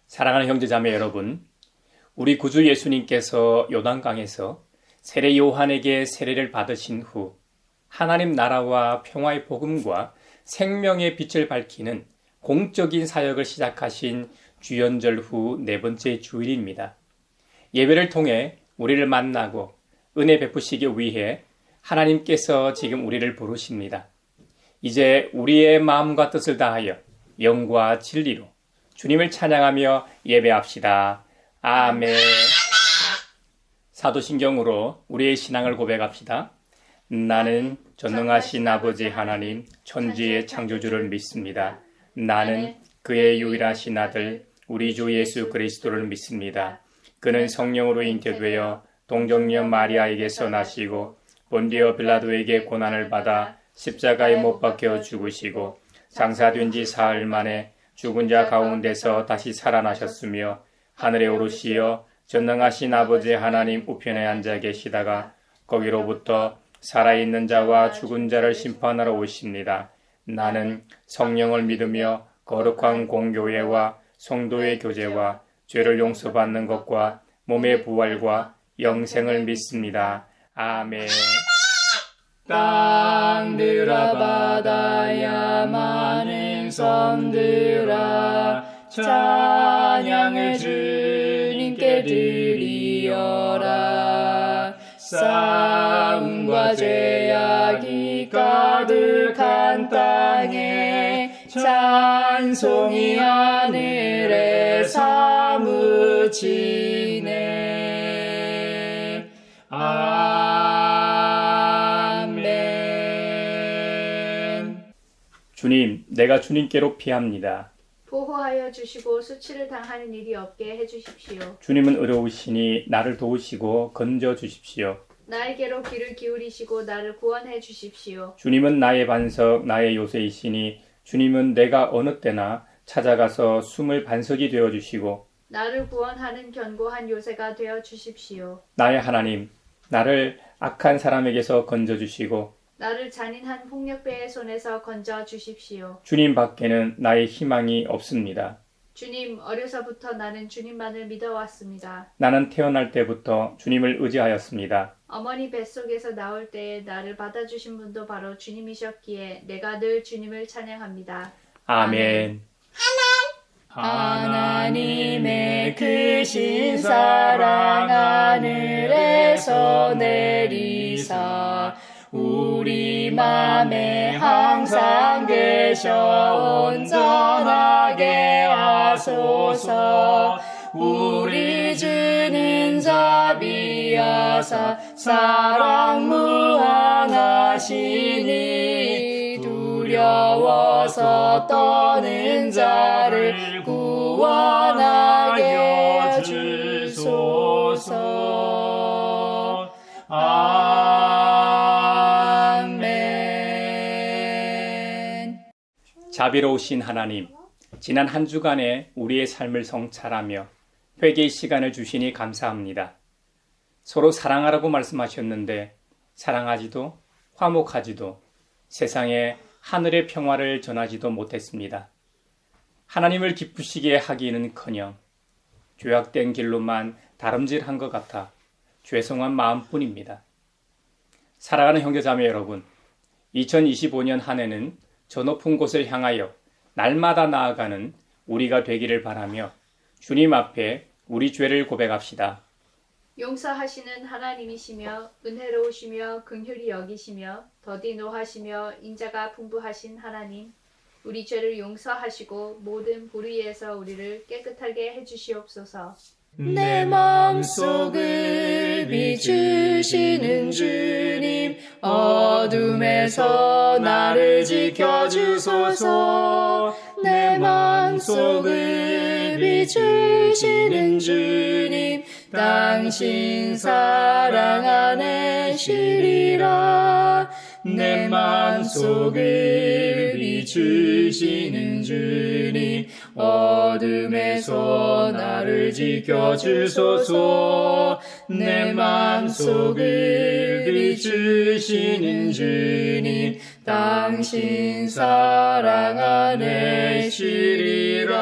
사랑하는 형제자매 여러분, 우리 구주 예수님께서 요단강에서 세례 요한에게 세례를 받으신 후 하나님 나라와 평화의 복음과 생명의 빛을 밝히는 공적인 사역을 시작하신 주연절 후 네 번째 주일입니다. 예배를 통해 우리를 만나고 은혜 베푸시기 위해 하나님께서 지금 우리를 부르십니다. 이제 우리의 마음과 뜻을 다하여 영과 진리로 주님을 찬양하며 예배합시다. 아멘. 사도신경으로 우리의 신앙을 고백합시다. 나는 전능하신 아버지 하나님 천지의 창조주를 믿습니다. 나는 그의 유일하신 아들 우리 주 예수 그리스도를 믿습니다. 그는 성령으로 잉태되어 동정녀 마리아에게서 나시고 본디오 빌라도에게 고난을 받아 십자가에 못 박혀 죽으시고 장사된 지 사흘 만에 죽은 자 가운데서 다시 살아나셨으며 하늘에 오르시어 전능하신 아버지 하나님 우편에 앉아 계시다가 거기로부터 살아있는 자와 죽은 자를 심판하러 오십니다. 나는 성령을 믿으며 거룩한 공교회와 성도의 교제와 죄를 용서받는 것과 몸의 부활과 영생을 믿습니다. 아멘. 땅들아 바다야 많은 섬들아 찬양을 주님께 드리어라. 싸움과 죄악이 가득한 땅에 찬송이 하늘에 사무치네. 주님, 내가 주님께로 피합니다. 보호하여 주시고 수치를 당하는 일이 없게 해주십시오. 주님은 의로우시니 나를 도우시고 건져 주십시오. 나에게로 귀를 기울이시고 나를 구원해 주십시오. 주님은 나의 반석, 나의 요새이시니 주님은 내가 어느 때나 찾아가서 숨을 반석이 되어 주시고 나를 구원하는 견고한 요새가 되어 주십시오. 나의 하나님, 나를 악한 사람에게서 건져 주시고 나를 잔인한 폭력배의 손에서 건져 주십시오. 주님 밖에는 나의 희망이 없습니다. 주님, 어려서부터 나는 주님만을 믿어왔습니다. 나는 태어날 때부터 주님을 의지하였습니다. 어머니 뱃속에서 나올 때에 나를 받아주신 분도 바로 주님이셨기에 내가 늘 주님을 찬양합니다. 아멘. 하나님의 크신 사랑 하늘에서 내리사 우리 맘에 항상 계셔 온전하게 하소서. 우리 주는 자비하사 사랑 무한하시니 두려워서 떠는 자를 구원하게 주소서. 자비로우신 하나님, 지난 한 주간에 우리의 삶을 성찰하며 회개의 시간을 주시니 감사합니다. 서로 사랑하라고 말씀하셨는데 사랑하지도 화목하지도 세상에 하늘의 평화를 전하지도 못했습니다. 하나님을 기쁘시게 하기는커녕 죄악된 길로만 다름질한 것 같아 죄송한 마음뿐입니다. 사랑하는 형제자매 여러분, 2025년 한 해는 저 높은 곳을 향하여 날마다 나아가는 우리가 되기를 바라며 주님 앞에 우리 죄를 고백합시다. 용서하시는 하나님이시며 은혜로우시며 긍휼히 여기시며 더디 노하시며 인자가 풍부하신 하나님, 우리 죄를 용서하시고 모든 불의에서 우리를 깨끗하게 해주시옵소서. 내 마음속을 비추시는 주님, 어둠에서 나를 지켜주소서. 내 마음속을 비추시는 주님, 당신 사랑 안에 쉬리라. 내 마음속을 비추시는 주님, 어둠에서 나를 지켜주소서. 내 마음속을 비추시는 주님, 당신 사랑 안에 쉬리라.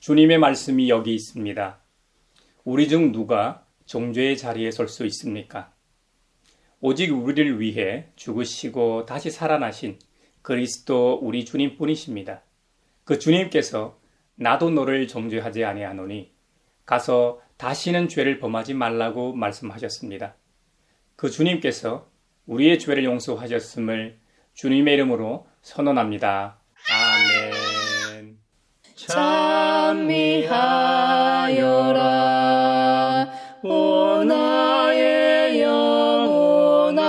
주님의 말씀이 여기 있습니다. 우리 중 누가 정죄의 자리에 설 수 있습니까? 오직 우리를 위해 죽으시고 다시 살아나신 그리스도 우리 주님뿐이십니다. 그 주님께서 나도 너를 정죄하지 아니하노니 가서 다시는 죄를 범하지 말라고 말씀하셨습니다. 그 주님께서 우리의 죄를 용서하셨음을 주님의 이름으로 선언합니다. 아멘. 찬미하여라 오 나의 영혼아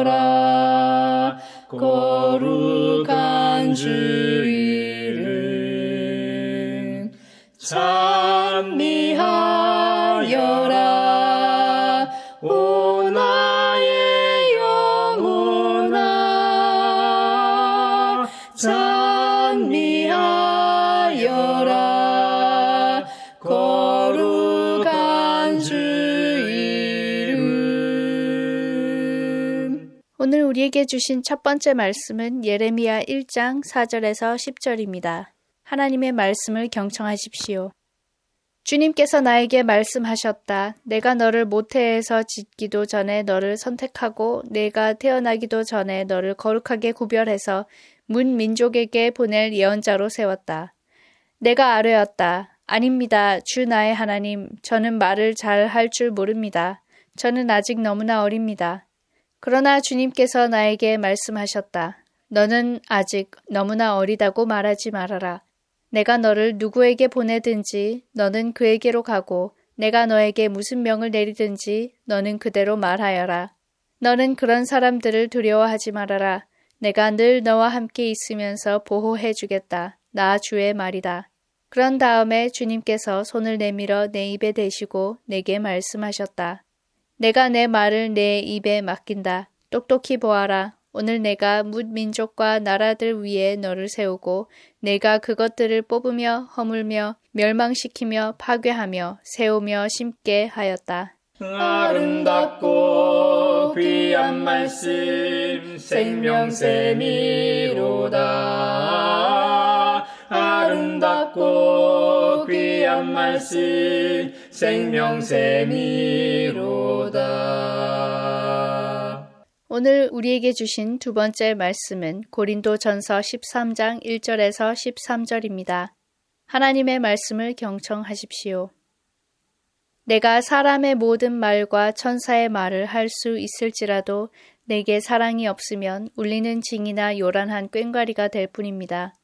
찬미하여라 거룩한 주 이름 찬미하여라 오 나의 영혼아 찬미하여라 거룩한 주 이름. 오늘 우리에게 주신 첫 번째 말씀은 예레미야 1장 4절에서 10절입니다. 하나님의 말씀을 경청하십시오. 주님께서 나에게 말씀하셨다. 내가 너를 모태에서 짓기도 전에 너를 선택하고 내가 태어나기도 전에 너를 거룩하게 구별해서 문 민족에게 보낼 예언자로 세웠다. 내가 아뢰었다. 아닙니다. 주 나의 하나님, 저는 말을 잘 할 줄 모릅니다. 저는 아직 너무나 어립니다. 그러나 주님께서 나에게 말씀하셨다. 너는 아직 너무나 어리다고 말하지 말아라. 내가 너를 누구에게 보내든지 너는 그에게로 가고 내가 너에게 무슨 명을 내리든지 너는 그대로 말하여라. 너는 그런 사람들을 두려워하지 말아라. 내가 늘 너와 함께 있으면서 보호해 주겠다. 나 주의 말이다. 그런 다음에 주님께서 손을 내밀어 내 입에 대시고 내게 말씀하셨다. 내가 내 말을 내 입에 맡긴다. 똑똑히 보아라. 오늘 내가 뭇 민족과 나라들 위에 너를 세우고 내가 그것들을 뽑으며 허물며 멸망시키며 파괴하며 세우며 심게 하였다. 아름답고 귀한 말씀 생명샘이로다. 아름답고 귀한 말씀 생명샘이로다. 오늘 우리에게 주신 두 번째 말씀은 고린도전서 13장 1절에서 13절입니다. 하나님의 말씀을 경청하십시오. 내가 사람의 모든 말과 천사의 말을 할 수 있을지라도 내게 사랑이 없으면 울리는 징이나 요란한 꽹과리가 될 뿐입니다.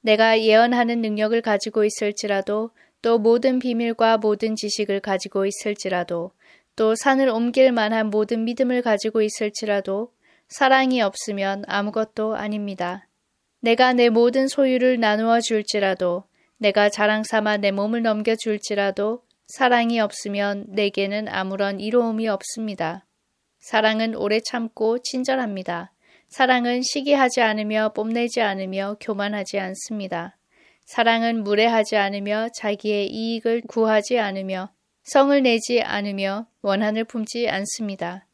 내가 예언하는 능력을 가지고 있을지라도 또 모든 비밀과 모든 지식을 가지고 있을지라도 또 산을 옮길 만한 모든 믿음을 가지고 있을지라도 사랑이 없으면 아무것도 아닙니다. 내가 내 모든 소유를 나누어 줄지라도 내가 자랑 삼아 내 몸을 넘겨 줄지라도 사랑이 없으면 내게는 아무런 이로움이 없습니다. 사랑은 오래 참고 친절합니다. 사랑은 시기하지 않으며 뽐내지 않으며 교만하지 않습니다. 사랑은 무례하지 않으며 자기의 이익을 구하지 않으며 성을 내지 않으며 원한을 품지 않습니다.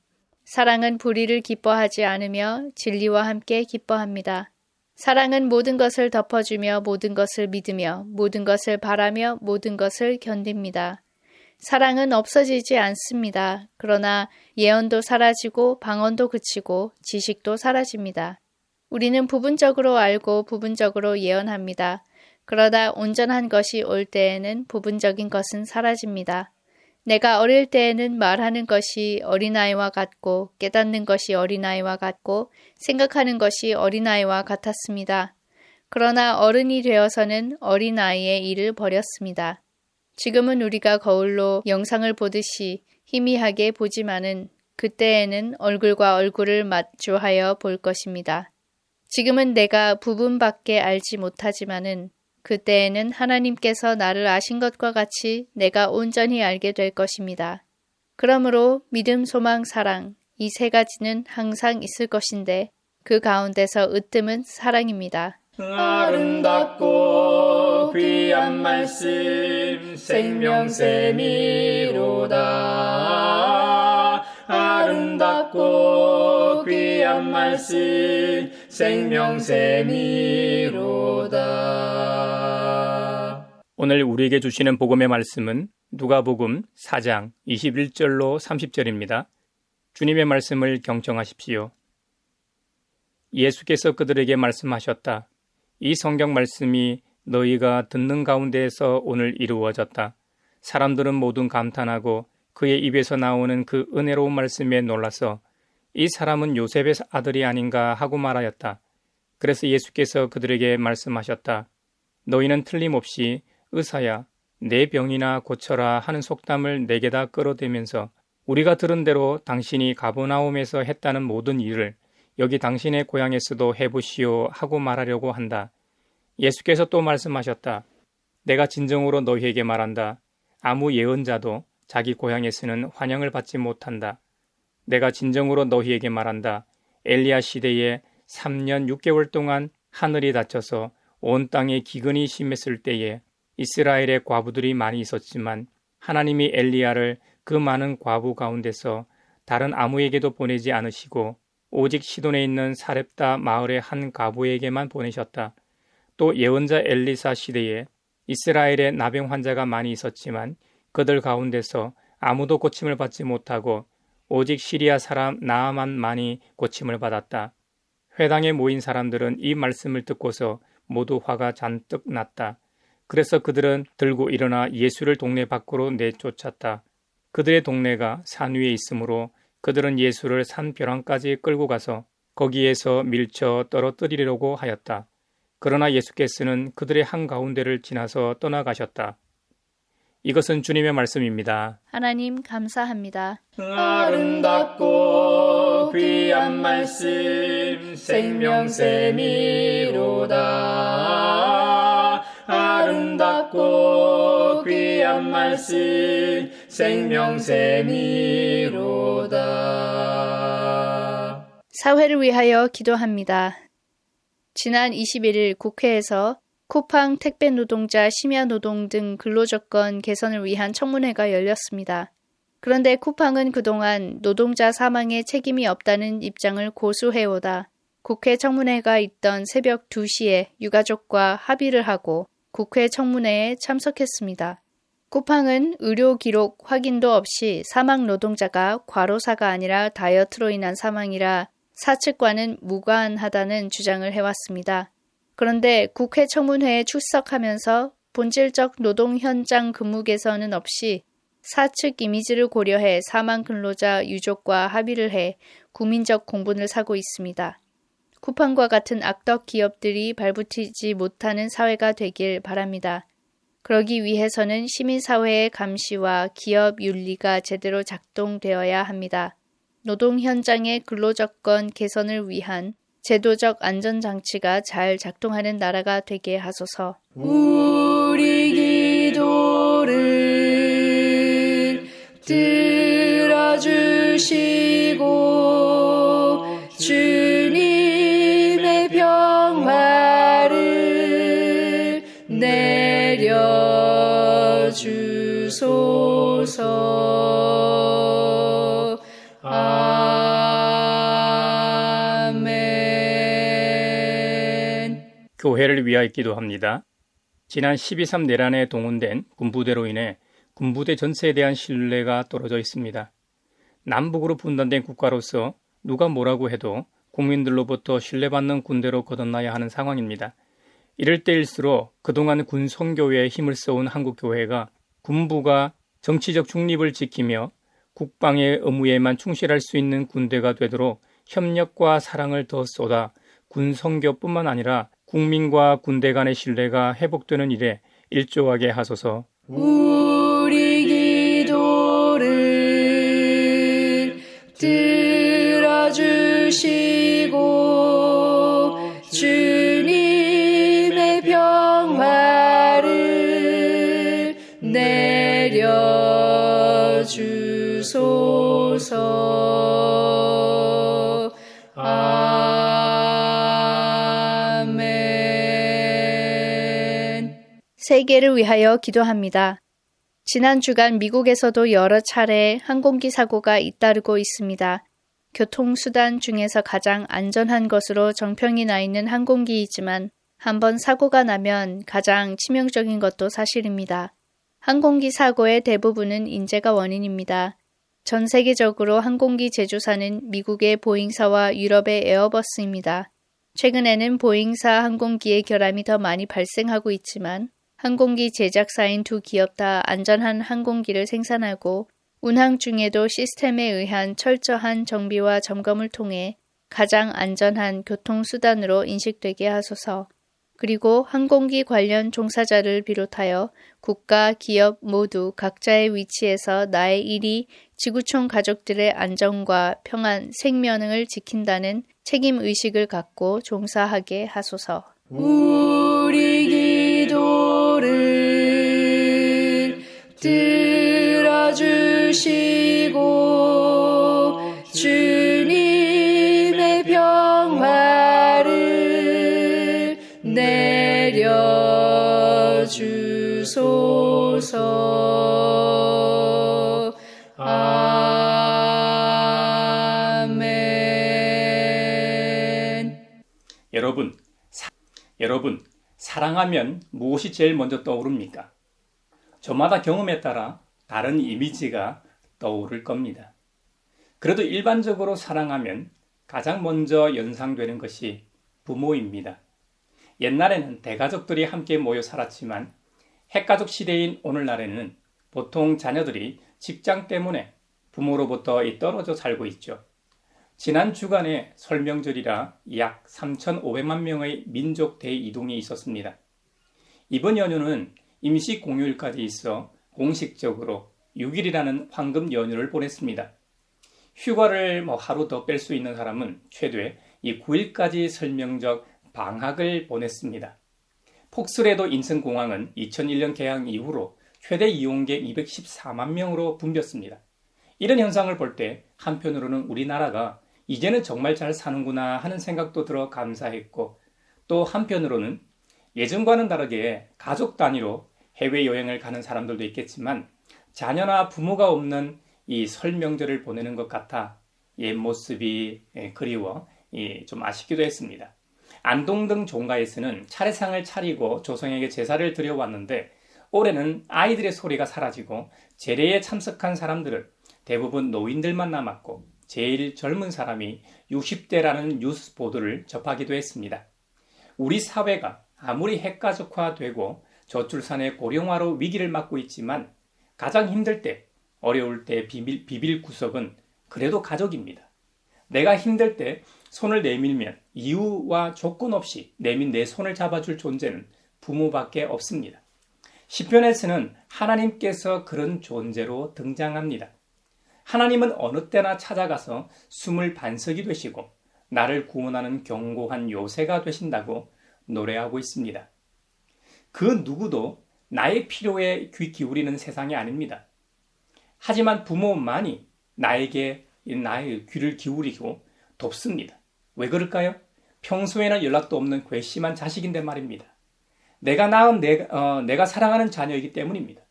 사랑은 불의를 기뻐하지 않으며 진리와 함께 기뻐합니다. 사랑은 모든 것을 덮어주며 모든 것을 믿으며 모든 것을 바라며 모든 것을 견딥니다. 사랑은 없어지지 않습니다. 그러나 예언도 사라지고 방언도 그치고 지식도 사라집니다. 우리는 부분적으로 알고 부분적으로 예언합니다. 그러다 온전한 것이 올 때에는 부분적인 것은 사라집니다. 내가 어릴 때에는 말하는 것이 어린아이와 같고 깨닫는 것이 어린아이와 같고 생각하는 것이 어린아이와 같았습니다. 그러나 어른이 되어서는 어린아이의 일을 버렸습니다. 지금은 우리가 거울로 영상을 보듯이 희미하게 보지만은 그때에는 얼굴과 얼굴을 마주하여 볼 것입니다. 지금은 내가 부분밖에 알지 못하지만은 그때에는 하나님께서 나를 아신 것과 같이 내가 온전히 알게 될 것입니다. 그러므로 믿음, 소망, 사랑 이 세 가지는 항상 있을 것인데 그 가운데서 으뜸은 사랑입니다. 아름답고 귀한 말씀 생명샘이로다. 아름답고 귀한 귀한 말씀 생명샘이로다. 오늘 우리에게 주시는 복음의 말씀은 누가복음 4장 21절로 30절입니다. 주님의 말씀을 경청하십시오. 예수께서 그들에게 말씀하셨다. 이 성경 말씀이 너희가 듣는 가운데에서 오늘 이루어졌다. 사람들은 모두 감탄하고 그의 입에서 나오는 그 은혜로운 말씀에 놀라서 이 사람은 요셉의 아들이 아닌가 하고 말하였다. 그래서 예수께서 그들에게 말씀하셨다. 너희는 틀림없이 의사야, 내 병이나 고쳐라 하는 속담을 내게다 끌어대면서 우리가 들은 대로 당신이 가버나움에서 했다는 모든 일을 여기 당신의 고향에서도 해보시오 하고 말하려고 한다. 예수께서 또 말씀하셨다. 내가 진정으로 너희에게 말한다. 아무 예언자도 자기 고향에서는 환영을 받지 못한다. 내가 진정으로 너희에게 말한다. 엘리야 시대에 3년 6개월 동안 하늘이 닫혀서 온 땅에 기근이 심했을 때에 이스라엘의 과부들이 많이 있었지만 하나님이 엘리야를 그 많은 과부 가운데서 다른 아무에게도 보내지 않으시고 오직 시돈에 있는 사렙다 마을의 한 과부에게만 보내셨다. 또 예언자 엘리사 시대에 이스라엘의 나병 환자가 많이 있었지만 그들 가운데서 아무도 고침을 받지 못하고 오직 시리아 사람 나아만만이 고침을 받았다. 회당에 모인 사람들은 이 말씀을 듣고서 모두 화가 잔뜩 났다. 그래서 그들은 들고 일어나 예수를 동네 밖으로 내쫓았다. 그들의 동네가 산 위에 있으므로 그들은 예수를 산 벼랑까지 끌고 가서 거기에서 밀쳐 떨어뜨리려고 하였다. 그러나 예수께서는 그들의 한가운데를 지나서 떠나가셨다. 이것은 주님의 말씀입니다. 하나님 감사합니다. 아름답고 귀한 말씀 생명샘이로다. 아름답고 귀한 말씀 생명샘이로다. 사회를 위하여 기도합니다. 지난 21일 국회에서 쿠팡 택배 노동자 심야 노동 등 근로조건 개선을 위한 청문회가 열렸습니다. 그런데 쿠팡은 그동안 노동자 사망에 책임이 없다는 입장을 고수해오다 국회 청문회가 있던 새벽 2시에 유가족과 합의를 하고 국회 청문회에 참석했습니다. 쿠팡은 의료 기록 확인도 없이 사망 노동자가 과로사가 아니라 다이어트로 인한 사망이라 사측과는 무관하다는 주장을 해왔습니다. 그런데 국회 청문회에 출석하면서 본질적 노동 현장 근무 개선은 없이 사측 이미지를 고려해 사망 근로자 유족과 합의를 해 국민적 공분을 사고 있습니다. 쿠팡과 같은 악덕 기업들이 발붙이지 못하는 사회가 되길 바랍니다. 그러기 위해서는 시민사회의 감시와 기업 윤리가 제대로 작동되어야 합니다. 노동 현장의 근로조건 개선을 위한 제도적 안전장치가 잘 작동하는 나라가 되게 하소서. 우리 기도를 들어주시고 주님의 평화를 내려주소서. 아멘. 교회를 위하여 기도합니다. 지난 12.3 내란에 동원된 군부대로 인해 군부대 전체에 대한 신뢰가 떨어져 있습니다. 남북으로 분단된 국가로서 누가 뭐라고 해도 국민들로부터 신뢰받는 군대로 거듭나야 하는 상황입니다. 이럴 때일수록 그동안 군 선교회에 힘을 써온 한국교회가 군부가 정치적 중립을 지키며 국방의 의무에만 충실할 수 있는 군대가 되도록 협력과 사랑을 더 쏟아 군 선교뿐만 아니라 국민과 군대 간의 신뢰가 회복되는 일에 일조하게 하소서. 우리 기도를 들어주시고 주님의 평화를 내려주소서. 아멘. 세계를 위하여 기도합니다. 지난 주간 미국에서도 여러 차례 항공기 사고가 잇따르고 있습니다. 교통수단 중에서 가장 안전한 것으로 정평이 나 있는 항공기이지만 한번 사고가 나면 가장 치명적인 것도 사실입니다. 항공기 사고의 대부분은 인재가 원인입니다. 전 세계적으로 항공기 제조사는 미국의 보잉사와 유럽의 에어버스입니다. 최근에는 보잉사 항공기의 결함이 더 많이 발생하고 있지만 항공기 제작사인 두 기업 다 안전한 항공기를 생산하고 운항 중에도 시스템에 의한 철저한 정비와 점검을 통해 가장 안전한 교통수단으로 인식되게 하소서. 그리고 항공기 관련 종사자를 비롯하여 국가, 기업 모두 각자의 위치에서 나의 일이 지구촌 가족들의 안전과 평안, 생명을 지킨다는 책임의식을 갖고 종사하게 하소서. 우리 기도를 들어주시고 주님의 평화를 내려주소서. 아멘. 여러분, 사랑하면 무엇이 제일 먼저 떠오릅니까? 저마다 경험에 따라 다른 이미지가 떠오를 겁니다. 그래도 일반적으로 사랑하면 가장 먼저 연상되는 것이 부모입니다. 옛날에는 대가족들이 함께 모여 살았지만 핵가족 시대인 오늘날에는 보통 자녀들이 직장 때문에 부모로부터 떨어져 살고 있죠. 지난 주간에 설명절이라 약 3,500만 명의 민족 대이동이 있었습니다. 이번 연휴는 임시 공휴일까지 있어 공식적으로 6일이라는 황금 연휴를 보냈습니다. 휴가를 하루 더 뺄 수 있는 사람은 최대 이 9일까지 설명적 방학을 보냈습니다. 폭스레도 인천공항은 2001년 개항 이후로 최대 이용객 214만 명으로 붐볐습니다. 이런 현상을 볼 때 한편으로는 우리나라가 이제는 정말 잘 사는구나 하는 생각도 들어 감사했고, 또 한편으로는 예전과는 다르게 가족 단위로 해외여행을 가는 사람들도 있겠지만 자녀나 부모가 없는 이 설 명절을 보내는 것 같아 옛 모습이 그리워 좀 아쉽기도 했습니다. 안동 등 종가에서는 차례상을 차리고 조상에게 제사를 드려왔는데 올해는 아이들의 소리가 사라지고 제례에 참석한 사람들은 대부분 노인들만 남았고 제일 젊은 사람이 60대라는 뉴스 보도를 접하기도 했습니다. 우리 사회가 아무리 핵가족화되고 저출산의 고령화로 위기를 맞고 있지만 가장 힘들 때, 어려울 때 비빌 구석은 그래도 가족입니다. 내가 힘들 때 손을 내밀면 이유와 조건 없이 내민 내 손을 잡아줄 존재는 부모밖에 없습니다. 시편에서는 하나님께서 그런 존재로 등장합니다. 하나님은 어느 때나 찾아가서 숨을 반석이 되시고 나를 구원하는 견고한 요새가 되신다고 노래하고 있습니다. 그 누구도 나의 필요에 귀 기울이는 세상이 아닙니다. 하지만 부모만이 나에게 나의 귀를 기울이고 돕습니다. 왜 그럴까요? 평소에는 연락도 없는 괘씸한 자식인데 말입니다. 내가 낳은 내가 사랑하는 자녀이기 때문입니다.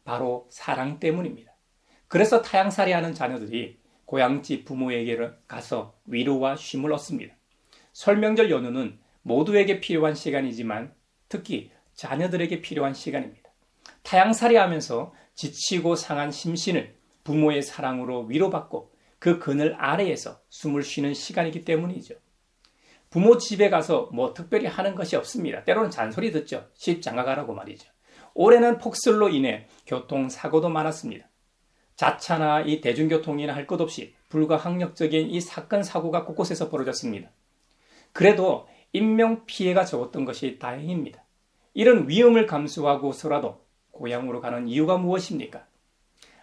바로 사랑 때문입니다. 그래서 타향살이하는 자녀들이 고향집 부모에게 가서 위로와 쉼을 얻습니다. 설명절 연휴는 모두에게 필요한 시간이지만 특히 자녀들에게 필요한 시간입니다. 타향살이하면서 지치고 상한 심신을 부모의 사랑으로 위로받고 그 그늘 아래에서 숨을 쉬는 시간이기 때문이죠. 부모 집에 가서 특별히 하는 것이 없습니다. 때로는 잔소리 듣죠. 집 장가가라고 말이죠. 올해는 폭설로 인해 교통사고도 많았습니다. 자차나 이 대중교통이나 할 것 없이 불가항력적인 이 사건 사고가 곳곳에서 벌어졌습니다. 그래도 인명피해가 적었던 것이 다행입니다. 이런 위험을 감수하고서라도 고향으로 가는 이유가 무엇입니까?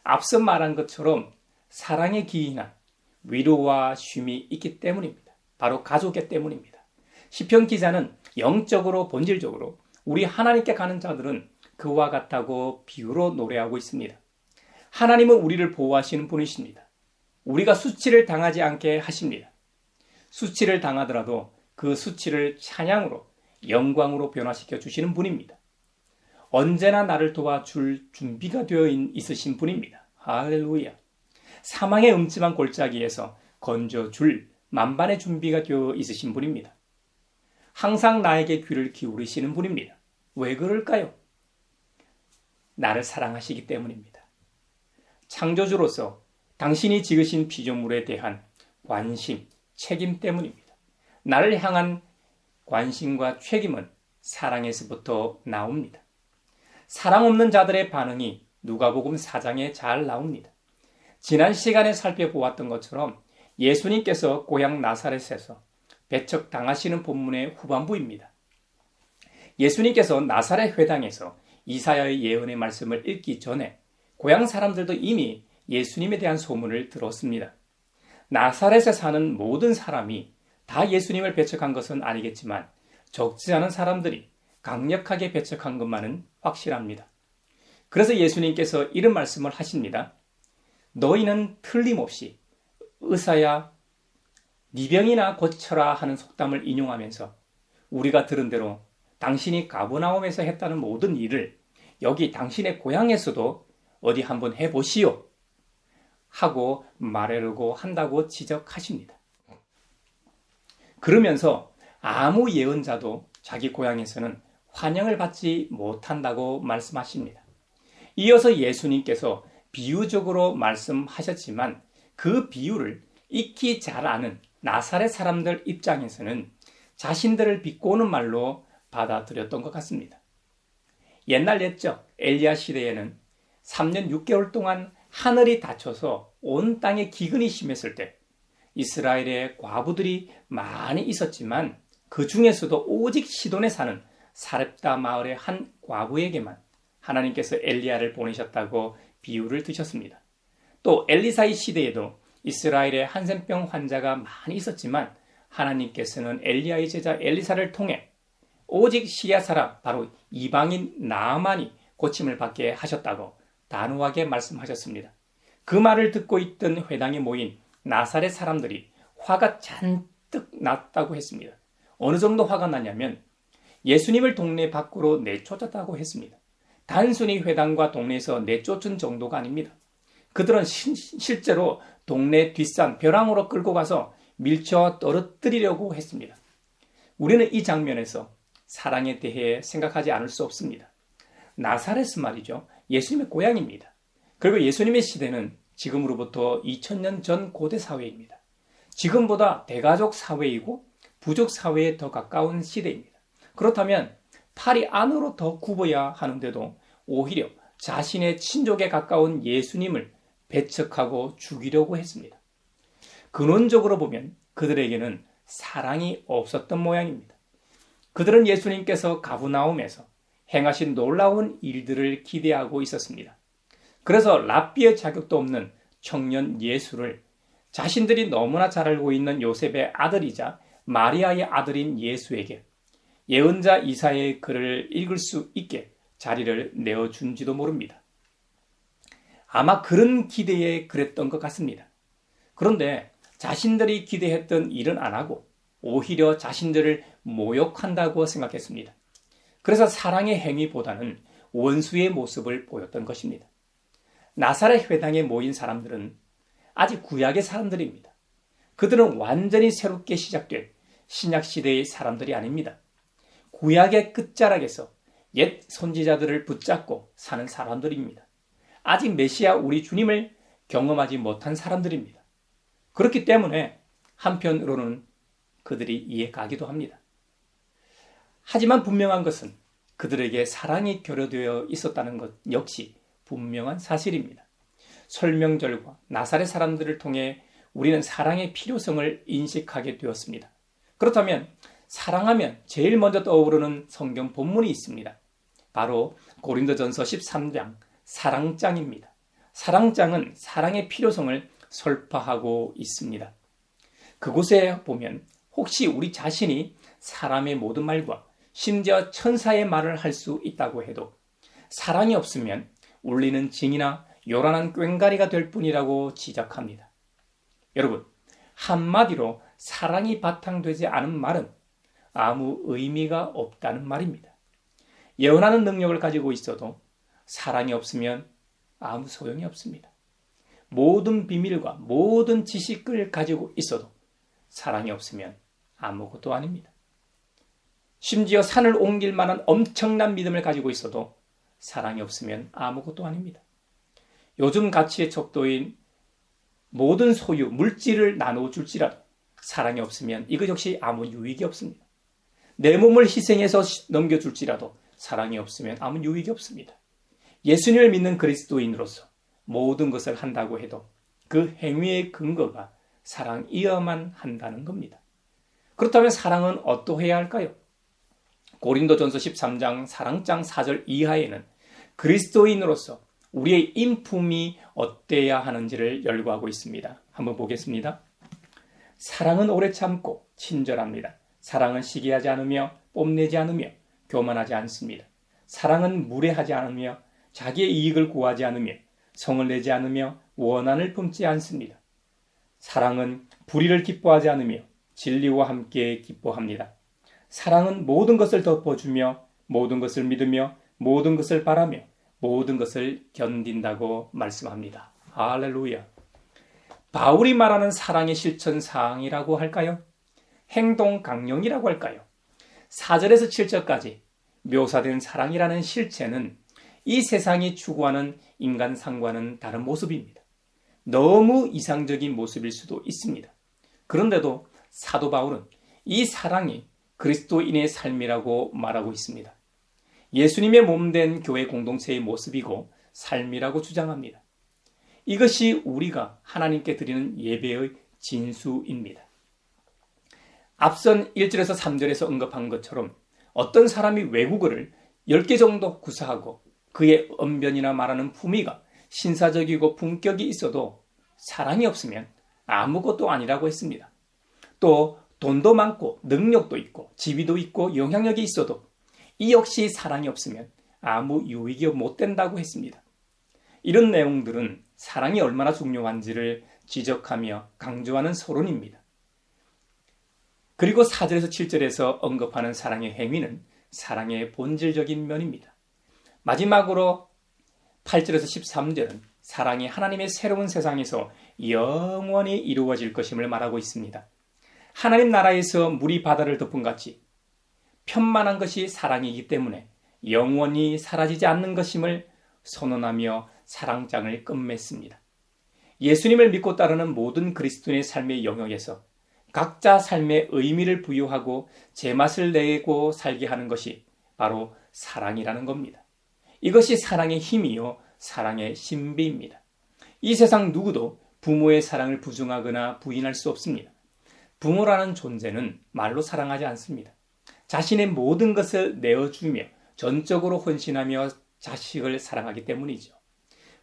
앞서 말한 것처럼 사랑에 기인한 위로와 쉼이 있기 때문입니다. 바로 가족의 때문입니다. 시편 기자는 영적으로 본질적으로 우리 하나님께 가는 자들은 그와 같다고 비유로 노래하고 있습니다. 하나님은 우리를 보호하시는 분이십니다. 우리가 수치를 당하지 않게 하십니다. 수치를 당하더라도 그 수치를 찬양으로 영광으로 변화시켜 주시는 분입니다. 언제나 나를 도와줄 준비가 되어 있으신 분입니다. 할렐루야. 사망의 음침한 골짜기에서 건져줄 만반의 준비가 되어 있으신 분입니다. 항상 나에게 귀를 기울이시는 분입니다. 왜 그럴까요? 나를 사랑하시기 때문입니다. 창조주로서 당신이 지으신 피조물에 대한 관심, 책임 때문입니다. 나를 향한 관심과 책임은 사랑에서부터 나옵니다. 사랑 없는 자들의 반응이 누가복음 4장에 잘 나옵니다. 지난 시간에 살펴보았던 것처럼 예수님께서 고향 나사렛에서 배척당하시는 본문의 후반부입니다. 예수님께서 나사렛 회당에서 이사야의 예언의 말씀을 읽기 전에 고향 사람들도 이미 예수님에 대한 소문을 들었습니다. 나사렛에 사는 모든 사람이 다 예수님을 배척한 것은 아니겠지만 적지 않은 사람들이 강력하게 배척한 것만은 확실합니다. 그래서 예수님께서 이런 말씀을 하십니다. 너희는 틀림없이 의사야 네 병이나 고쳐라 하는 속담을 인용하면서 우리가 들은 대로 당신이 가버나움에서 했다는 모든 일을 여기 당신의 고향에서도 어디 한번 해보시오 하고 말하려고 한다고 지적하십니다. 그러면서 아무 예언자도 자기 고향에서는 환영을 받지 못한다고 말씀하십니다. 이어서 예수님께서 비유적으로 말씀하셨지만 그 비유를 익히 잘 아는 나사렛 사람들 입장에서는 자신들을 비꼬는 말로 받아들였던 것 같습니다. 옛날 옛적 엘리야 시대에는 3년 6개월 동안 하늘이 닫혀서 온 땅에 기근이 심했을 때 이스라엘에 과부들이 많이 있었지만 그 중에서도 오직 시돈에 사는 사렙다 마을의 한 과부에게만 하나님께서 엘리야를 보내셨다고 비유를 드셨습니다. 또 엘리사의 시대에도 이스라엘에 한센병 환자가 많이 있었지만 하나님께서는 엘리야의 제자 엘리사를 통해 오직 시리아 사람 바로 이방인 나아만이 고침을 받게 하셨다고 단호하게 말씀하셨습니다. 그 말을 듣고 있던 회당에 모인 나사렛 사람들이 화가 잔뜩 났다고 했습니다. 어느 정도 화가 났냐면 예수님을 동네 밖으로 내쫓았다고 했습니다. 단순히 회당과 동네에서 내쫓은 정도가 아닙니다. 그들은 실제로 동네 뒷산 벼랑으로 끌고 가서 밀쳐 떨어뜨리려고 했습니다. 우리는 이 장면에서 사랑에 대해 생각하지 않을 수 없습니다. 나사렛은 말이죠. 예수님의 고향입니다. 그리고 예수님의 시대는 지금으로부터 2000년 전 고대 사회입니다. 지금보다 대가족 사회이고 부족 사회에 더 가까운 시대입니다. 그렇다면 팔이 안으로 더 굽어야 하는데도 오히려 자신의 친족에 가까운 예수님을 배척하고 죽이려고 했습니다. 근원적으로 보면 그들에게는 사랑이 없었던 모양입니다. 그들은 예수님께서 가브나움에서 행하신 놀라운 일들을 기대하고 있었습니다. 그래서 랍비의 자격도 없는 청년 예수를 자신들이 너무나 잘 알고 있는 요셉의 아들이자 마리아의 아들인 예수에게 예언자 이사야의 글을 읽을 수 있게 자리를 내어준지도 모릅니다. 아마 그런 기대에 그랬던 것 같습니다. 그런데 자신들이 기대했던 일은 안 하고 오히려 자신들을 모욕한다고 생각했습니다. 그래서 사랑의 행위보다는 원수의 모습을 보였던 것입니다. 나사렛 회당에 모인 사람들은 아직 구약의 사람들입니다. 그들은 완전히 새롭게 시작된 신약시대의 사람들이 아닙니다. 구약의 끝자락에서 옛 선지자들을 붙잡고 사는 사람들입니다. 아직 메시아 우리 주님을 경험하지 못한 사람들입니다. 그렇기 때문에 한편으로는 그들이 이해 가기도 합니다. 하지만 분명한 것은 그들에게 사랑이 결여되어 있었다는 것 역시 분명한 사실입니다. 설명절과 나사렛 사람들을 통해 우리는 사랑의 필요성을 인식하게 되었습니다. 그렇다면 사랑하면 제일 먼저 떠오르는 성경 본문이 있습니다. 바로 고린도전서 13장 사랑장입니다. 사랑장은 사랑의 필요성을 설파하고 있습니다. 그곳에 보면 혹시 우리 자신이 사람의 모든 말과 심지어 천사의 말을 할 수 있다고 해도 사랑이 없으면 울리는 징이나 요란한 꽹가리가 될 뿐이라고 지적합니다. 여러분, 한마디로 사랑이 바탕되지 않은 말은 아무 의미가 없다는 말입니다. 예언하는 능력을 가지고 있어도 사랑이 없으면 아무 소용이 없습니다. 모든 비밀과 모든 지식을 가지고 있어도 사랑이 없으면 아무것도 아닙니다. 심지어 산을 옮길 만한 엄청난 믿음을 가지고 있어도 사랑이 없으면 아무것도 아닙니다. 요즘 가치의 척도인 모든 소유, 물질을 나눠줄지라도 사랑이 없으면 이것 역시 아무 유익이 없습니다. 내 몸을 희생해서 넘겨줄지라도 사랑이 없으면 아무 유익이 없습니다. 예수님을 믿는 그리스도인으로서 모든 것을 한다고 해도 그 행위의 근거가 사랑이어야만 한다는 겁니다. 그렇다면 사랑은 어떠해야 할까요? 고린도전서 13장 사랑장 4절 이하에는 그리스도인으로서 우리의 인품이 어때야 하는지를 열거하고 있습니다. 한번 보겠습니다. 사랑은 오래 참고 친절합니다. 사랑은 시기하지 않으며 뽐내지 않으며 교만하지 않습니다. 사랑은 무례하지 않으며 자기의 이익을 구하지 않으며 성을 내지 않으며 원한을 품지 않습니다. 사랑은 불의를 기뻐하지 않으며 진리와 함께 기뻐합니다. 사랑은 모든 것을 덮어주며 모든 것을 믿으며 모든 것을 바라며 모든 것을 견딘다고 말씀합니다. 할렐루야. 바울이 말하는 사랑의 실천사항이라고 할까요? 행동 강령이라고 할까요? 4절에서 7절까지 묘사된 사랑이라는 실체는 이 세상이 추구하는 인간상과는 다른 모습입니다. 너무 이상적인 모습일 수도 있습니다. 그런데도 사도 바울은 이 사랑이 그리스도인의 삶이라고 말하고 있습니다. 예수님의 몸된 교회 공동체의 모습이고 삶이라고 주장합니다. 이것이 우리가 하나님께 드리는 예배의 진수입니다. 앞선 1절에서 3절에서 언급한 것처럼 어떤 사람이 외국어를 10개 정도 구사하고 그의 언변이나 말하는 품위가 신사적이고 품격이 있어도 사랑이 없으면 아무것도 아니라고 했습니다. 또 돈도 많고 능력도 있고 지위도 있고 영향력이 있어도 이 역시 사랑이 없으면 아무 유익이 못 된다고 했습니다. 이런 내용들은 사랑이 얼마나 중요한지를 지적하며 강조하는 서론입니다. 그리고 4절에서 7절에서 언급하는 사랑의 행위는 사랑의 본질적인 면입니다. 마지막으로 8절에서 13절은 사랑이 하나님의 새로운 세상에서 영원히 이루어질 것임을 말하고 있습니다. 하나님 나라에서 물이 바다를 덮은 같이 편만한 것이 사랑이기 때문에 영원히 사라지지 않는 것임을 선언하며 사랑장을 끝맺습니다. 예수님을 믿고 따르는 모든 그리스도인의 삶의 영역에서 각자 삶의 의미를 부여하고 제맛을 내고 살게 하는 것이 바로 사랑이라는 겁니다. 이것이 사랑의 힘이요 사랑의 신비입니다. 이 세상 누구도 부모의 사랑을 부정하거나 부인할 수 없습니다. 부모라는 존재는 말로 사랑하지 않습니다. 자신의 모든 것을 내어주며 전적으로 헌신하며 자식을 사랑하기 때문이죠.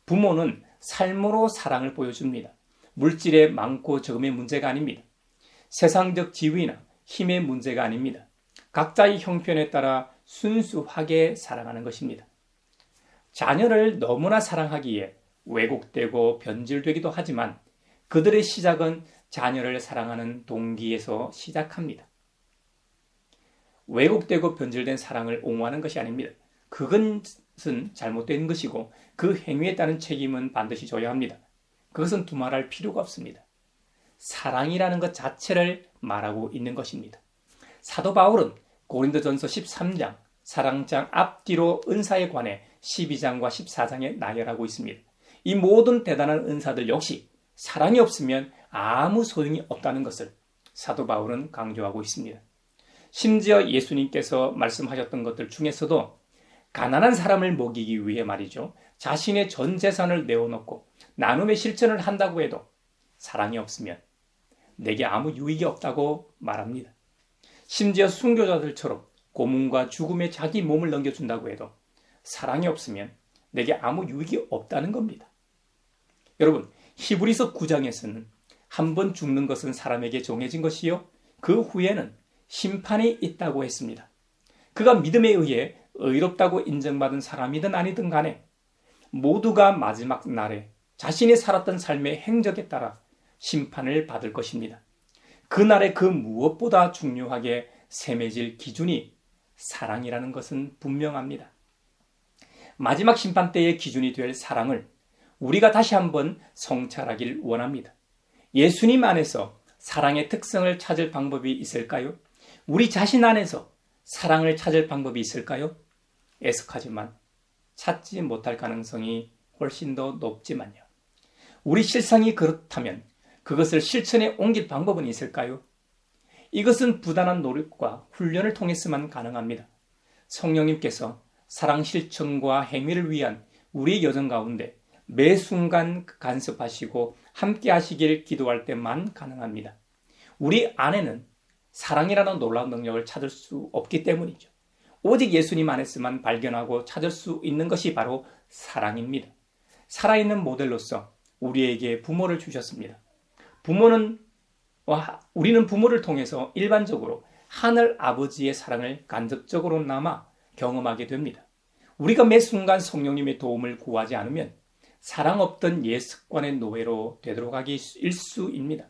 부모는 삶으로 사랑을 보여줍니다. 물질의 많고 적음의 문제가 아닙니다. 세상적 지위나 힘의 문제가 아닙니다. 각자의 형편에 따라 순수하게 사랑하는 것입니다. 자녀를 너무나 사랑하기에 왜곡되고 변질되기도 하지만 그들의 시작은 자녀를 사랑하는 동기에서 시작합니다. 왜곡되고 변질된 사랑을 옹호하는 것이 아닙니다. 그것은 잘못된 것이고 그 행위에 따른 책임은 반드시 져야 합니다. 그것은 두말할 필요가 없습니다. 사랑이라는 것 자체를 말하고 있는 것입니다. 사도 바울은 고린도전서 13장 사랑장 앞뒤로 은사에 관해 12장과 14장에 나열하고 있습니다. 이 모든 대단한 은사들 역시 사랑이 없으면 아무 소용이 없다는 것을 사도 바울은 강조하고 있습니다. 심지어 예수님께서 말씀하셨던 것들 중에서도 가난한 사람을 먹이기 위해 말이죠. 자신의 전 재산을 내어놓고 나눔의 실천을 한다고 해도 사랑이 없으면 내게 아무 유익이 없다고 말합니다. 심지어 순교자들처럼 고문과 죽음에 자기 몸을 넘겨준다고 해도 사랑이 없으면 내게 아무 유익이 없다는 겁니다. 여러분, 히브리서 9장에서는 한 번 죽는 것은 사람에게 정해진 것이요 그 후에는 심판이 있다고 했습니다. 그가 믿음에 의해 의롭다고 인정받은 사람이든 아니든 간에 모두가 마지막 날에 자신이 살았던 삶의 행적에 따라 심판을 받을 것입니다. 그날에 그 무엇보다 중요하게 셈해질 기준이 사랑이라는 것은 분명합니다. 마지막 심판 때의 기준이 될 사랑을 우리가 다시 한번 성찰하길 원합니다. 예수님 안에서 사랑의 특성을 찾을 방법이 있을까요? 우리 자신 안에서 사랑을 찾을 방법이 있을까요? 애석하지만 찾지 못할 가능성이 훨씬 더 높지만요. 우리 실상이 그렇다면 그것을 실천에 옮길 방법은 있을까요? 이것은 부단한 노력과 훈련을 통해서만 가능합니다. 성령님께서 사랑 실천과 행위를 위한 우리의 여정 가운데 매 순간 간섭하시고 함께 하시길 기도할 때만 가능합니다. 우리 안에는 사랑이라는 놀라운 능력을 찾을 수 없기 때문이죠. 오직 예수님 안에서만 발견하고 찾을 수 있는 것이 바로 사랑입니다. 살아있는 모델로서 우리에게 부모를 주셨습니다. 우리는 부모를 통해서 일반적으로 하늘 아버지의 사랑을 간접적으로나마 경험하게 됩니다. 우리가 매 순간 성령님의 도움을 구하지 않으면 사랑 없던 옛 습관의 노예로 되돌아가기 일수입니다.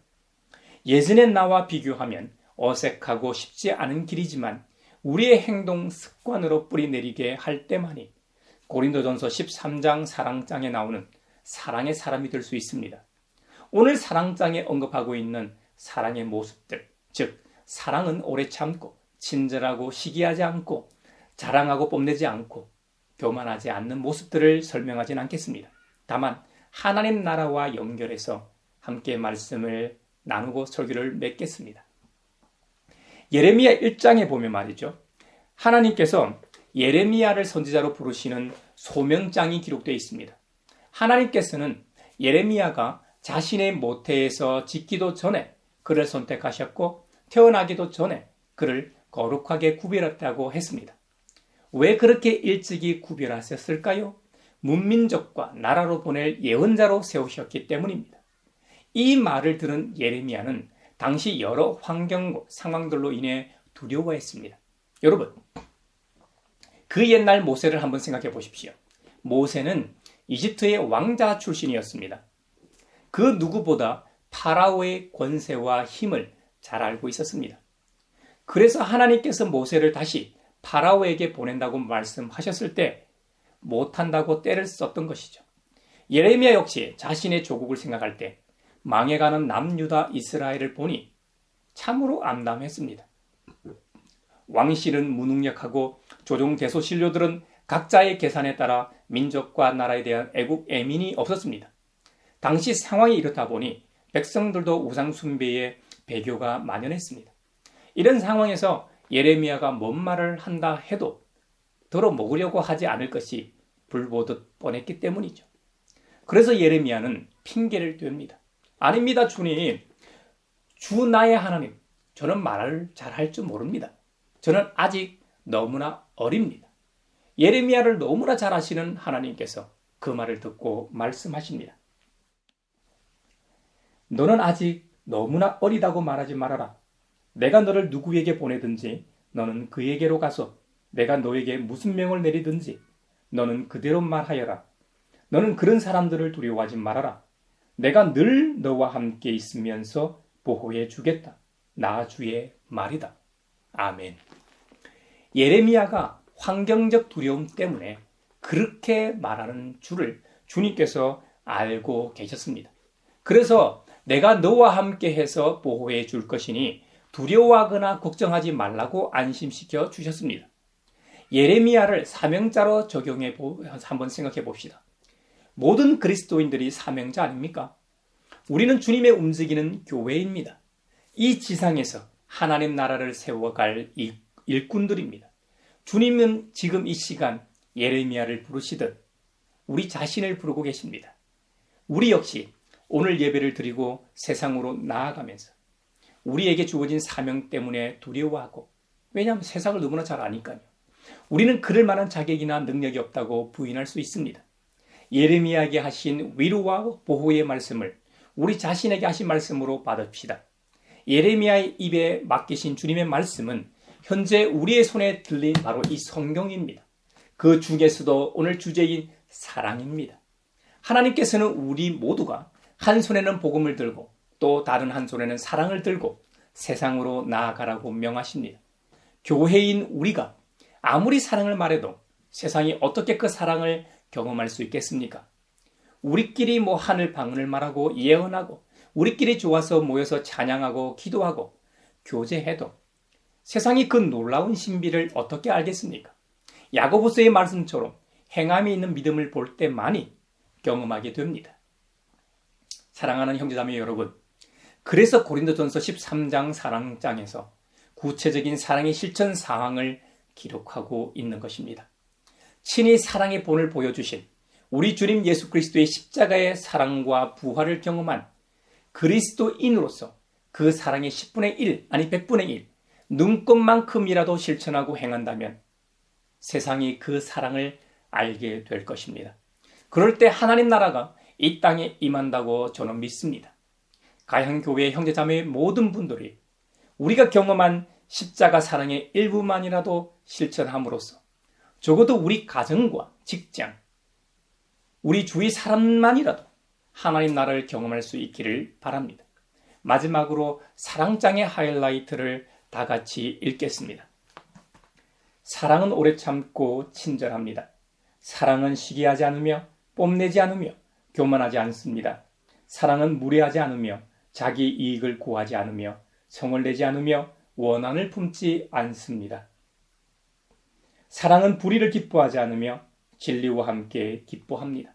예전의 나와 비교하면 어색하고 쉽지 않은 길이지만 우리의 행동 습관으로 뿌리내리게 할 때만이 고린도전서 13장 사랑장에 나오는 사랑의 사람이 될 수 있습니다. 오늘 사랑장에 언급하고 있는 사랑의 모습들, 즉 사랑은 오래 참고 친절하고 시기하지 않고 자랑하고 뽐내지 않고 교만하지 않는 모습들을 설명하진 않겠습니다. 다만 하나님 나라와 연결해서 함께 말씀을 나누고 설교를 맺겠습니다. 예레미야 1장에 보면 말이죠. 하나님께서 예레미야를 선지자로 부르시는 소명장이 기록되어 있습니다. 하나님께서는 예레미야가 자신의 모태에서 짓기도 전에 그를 선택하셨고 태어나기도 전에 그를 거룩하게 구별했다고 했습니다. 왜 그렇게 일찍이 구별하셨을까요? 문민족과 나라로 보낼 예언자로 세우셨기 때문입니다. 이 말을 들은 예레미야는 당시 여러 환경 상황들로 인해 두려워했습니다. 여러분, 그 옛날 모세를 한번 생각해 보십시오. 모세는 이집트의 왕자 출신이었습니다. 그 누구보다 파라오의 권세와 힘을 잘 알고 있었습니다. 그래서 하나님께서 모세를 다시 파라오에게 보낸다고 말씀하셨을 때 못한다고 떼를 썼던 것이죠. 예레미야 역시 자신의 조국을 생각할 때 망해가는 남유다 이스라엘을 보니 참으로 암담했습니다. 왕실은 무능력하고 조종 대소신료들은 각자의 계산에 따라 민족과 나라에 대한 애국 애민이 없었습니다. 당시 상황이 이렇다 보니 백성들도 우상 숭배의 배교가 만연했습니다. 이런 상황에서 예레미야가 뭔 말을 한다 해도 들어먹으려고 하지 않을 것이 불보듯 뻔했기 때문이죠. 그래서 예레미야는 핑계를 댑니다. 아닙니다, 주님. 주 나의 하나님. 저는 말을 잘할 줄 모릅니다. 저는 아직 너무나 어립니다. 예레미야를 너무나 잘 아시는 하나님께서 그 말을 듣고 말씀하십니다. 너는 아직 너무나 어리다고 말하지 말아라. 내가 너를 누구에게 보내든지 너는 그에게로 가서 내가 너에게 무슨 명을 내리든지 너는 그대로 말하여라. 너는 그런 사람들을 두려워하지 말아라. 내가 늘 너와 함께 있으면서 보호해 주겠다. 나 주의 말이다. 아멘. 예레미야가 환경적 두려움 때문에 그렇게 말하는 줄을 주님께서 알고 계셨습니다. 그래서 내가 너와 함께 해서 보호해 줄 것이니 두려워하거나 걱정하지 말라고 안심시켜 주셨습니다. 예레미야를 사명자로 적용해 한번 생각해 봅시다. 모든 그리스도인들이 사명자 아닙니까? 우리는 주님의 움직이는 교회입니다. 이 지상에서 하나님 나라를 세워갈 일꾼들입니다. 주님은 지금 이 시간 예레미야를 부르시듯 우리 자신을 부르고 계십니다. 우리 역시 오늘 예배를 드리고 세상으로 나아가면서 우리에게 주어진 사명 때문에 두려워하고, 왜냐하면 세상을 너무나 잘 아니까요. 우리는 그럴 만한 자격이나 능력이 없다고 부인할 수 있습니다. 예레미야에게 하신 위로와 보호의 말씀을 우리 자신에게 하신 말씀으로 받읍시다. 예레미야의 입에 맡기신 주님의 말씀은 현재 우리의 손에 들린 바로 이 성경입니다. 그 중에서도 오늘 주제인 사랑입니다. 하나님께서는 우리 모두가 한 손에는 복음을 들고 또 다른 한 손에는 사랑을 들고 세상으로 나아가라고 명하십니다. 교회인 우리가 아무리 사랑을 말해도 세상이 어떻게 그 사랑을 경험할 수 있겠습니까? 우리끼리 하늘 방언을 말하고 예언하고 우리끼리 좋아서 모여서 찬양하고 기도하고 교제해도 세상이 그 놀라운 신비를 어떻게 알겠습니까? 야고보서의 말씀처럼 행함이 있는 믿음을 볼 때만이 경험하게 됩니다. 사랑하는 형제자매 여러분, 그래서 고린도전서 13장 사랑장에서 구체적인 사랑의 실천 상황을 기록하고 있는 것입니다. 친히 사랑의 본을 보여주신 우리 주님 예수 그리스도의 십자가의 사랑과 부활을 경험한 그리스도인으로서 그 사랑의 10분의 1, 아니 100분의 1, 눈꼽만큼이라도 실천하고 행한다면 세상이 그 사랑을 알게 될 것입니다. 그럴 때 하나님 나라가 이 땅에 임한다고 저는 믿습니다. 가양교회 형제자매의 모든 분들이 우리가 경험한 십자가 사랑의 일부만이라도 실천함으로써 적어도 우리 가정과 직장, 우리 주위 사람만이라도 하나님 나라를 경험할 수 있기를 바랍니다. 마지막으로 사랑장의 하이라이트를 다 같이 읽겠습니다. 사랑은 오래 참고 친절합니다. 사랑은 시기하지 않으며 뽐내지 않으며 교만하지 않습니다. 사랑은 무례하지 않으며 자기 이익을 구하지 않으며 성을 내지 않으며 원한을 품지 않습니다. 사랑은 불의를 기뻐하지 않으며 진리와 함께 기뻐합니다.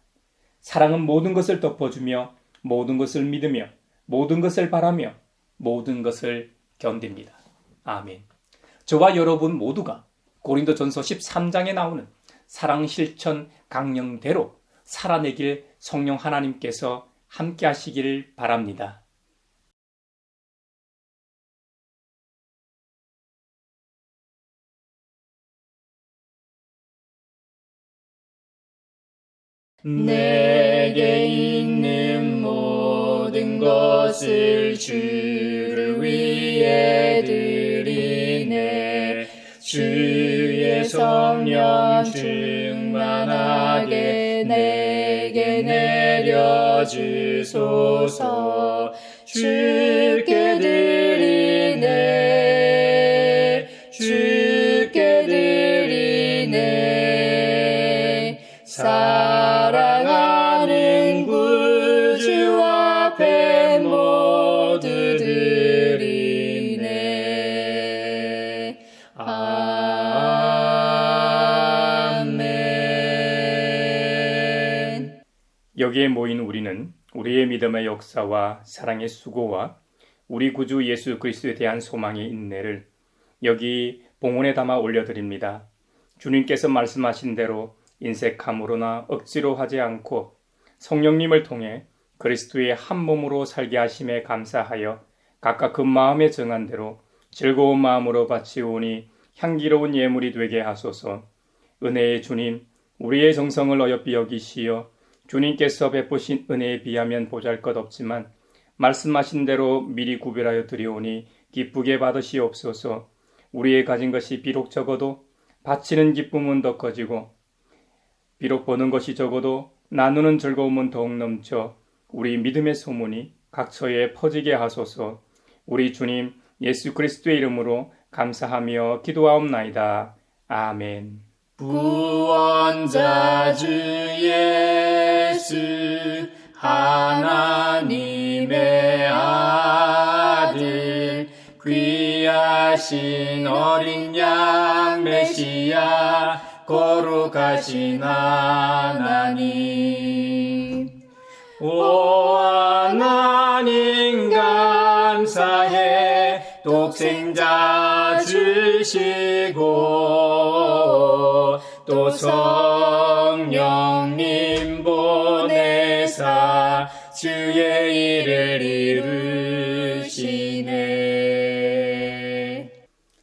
사랑은 모든 것을 덮어주며 모든 것을 믿으며 모든 것을 바라며 모든 것을 견딥니다. 아멘. 저와 여러분 모두가 고린도전서 13장에 나오는 사랑 실천 강령대로 살아내길 성령 하나님께서 함께 하시기를 바랍니다. 내게 있는 모든 것을 주를 위해 드리네. 주의 성령 충만하게 내게 내려주소서. 주께 드리네. 주께 드리네. 사랑하는 구주 앞에 모두 드리네. 아멘. 여기에 모인 우리는 우리의 믿음의 역사와 사랑의 수고와 우리 구주 예수 그리스도에 대한 소망의 인내를 여기 봉헌에 담아 올려드립니다. 주님께서 말씀하신 대로 인색함으로나 억지로 하지 않고 성령님을 통해 그리스도의 한 몸으로 살게 하심에 감사하여 각각 그 마음에 정한 대로 즐거운 마음으로 바치오니 향기로운 예물이 되게 하소서. 은혜의 주님, 우리의 정성을 어여삐 여기시어 주님께서 베푸신 은혜에 비하면 보잘것없지만 말씀하신 대로 미리 구별하여 드리오니 기쁘게 받으시옵소서. 우리의 가진 것이 비록 적어도 바치는 기쁨은 더 커지고 비록 버는 것이 적어도 나누는 즐거움은 더욱 넘쳐 우리 믿음의 소문이 각처에 퍼지게 하소서. 우리 주님 예수 그리스도의 이름으로 감사하며 기도하옵나이다. 아멘. 구원자 주 예수 하나님의 아들 귀하신 어린 양 메시아 거룩하신 하나님, 오 하나님 감사해. 독생자 주시고 또 성령님 보내사 주의 일을 이루시네.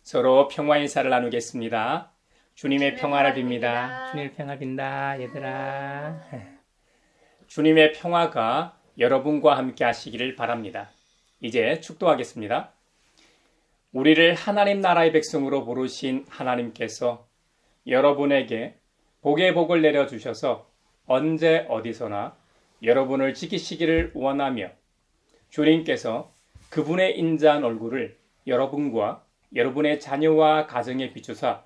서로 평화 인사를 나누겠습니다. 주님의 평화를 빕니다. 주님의 평화 빈다, 얘들아. 주님의 평화가 여러분과 함께 하시기를 바랍니다. 이제 축도하겠습니다. 우리를 하나님 나라의 백성으로 부르신 하나님께서 여러분에게 복의 복을 내려주셔서 언제 어디서나 여러분을 지키시기를 원하며 주님께서 그분의 인자한 얼굴을 여러분과 여러분의 자녀와 가정에 비추사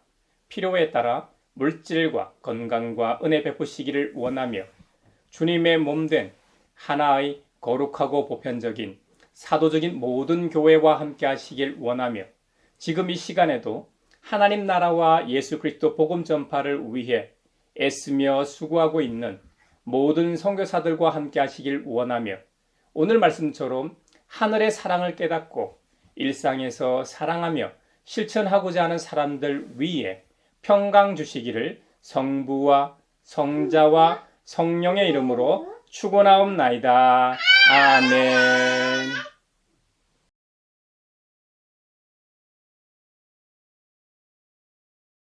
필요에 따라 물질과 건강과 은혜 베푸시기를 원하며 주님의 몸된 하나의 거룩하고 보편적인 사도적인 모든 교회와 함께 하시길 원하며 지금 이 시간에도 하나님 나라와 예수 그리스도 복음 전파를 위해 애쓰며 수고하고 있는 모든 선교사들과 함께 하시길 원하며 오늘 말씀처럼 하늘의 사랑을 깨닫고 일상에서 사랑하며 실천하고자 하는 사람들 위에 평강 주시기를 성부와 성자와 성령의 이름으로 축원하옵나이다. 아멘.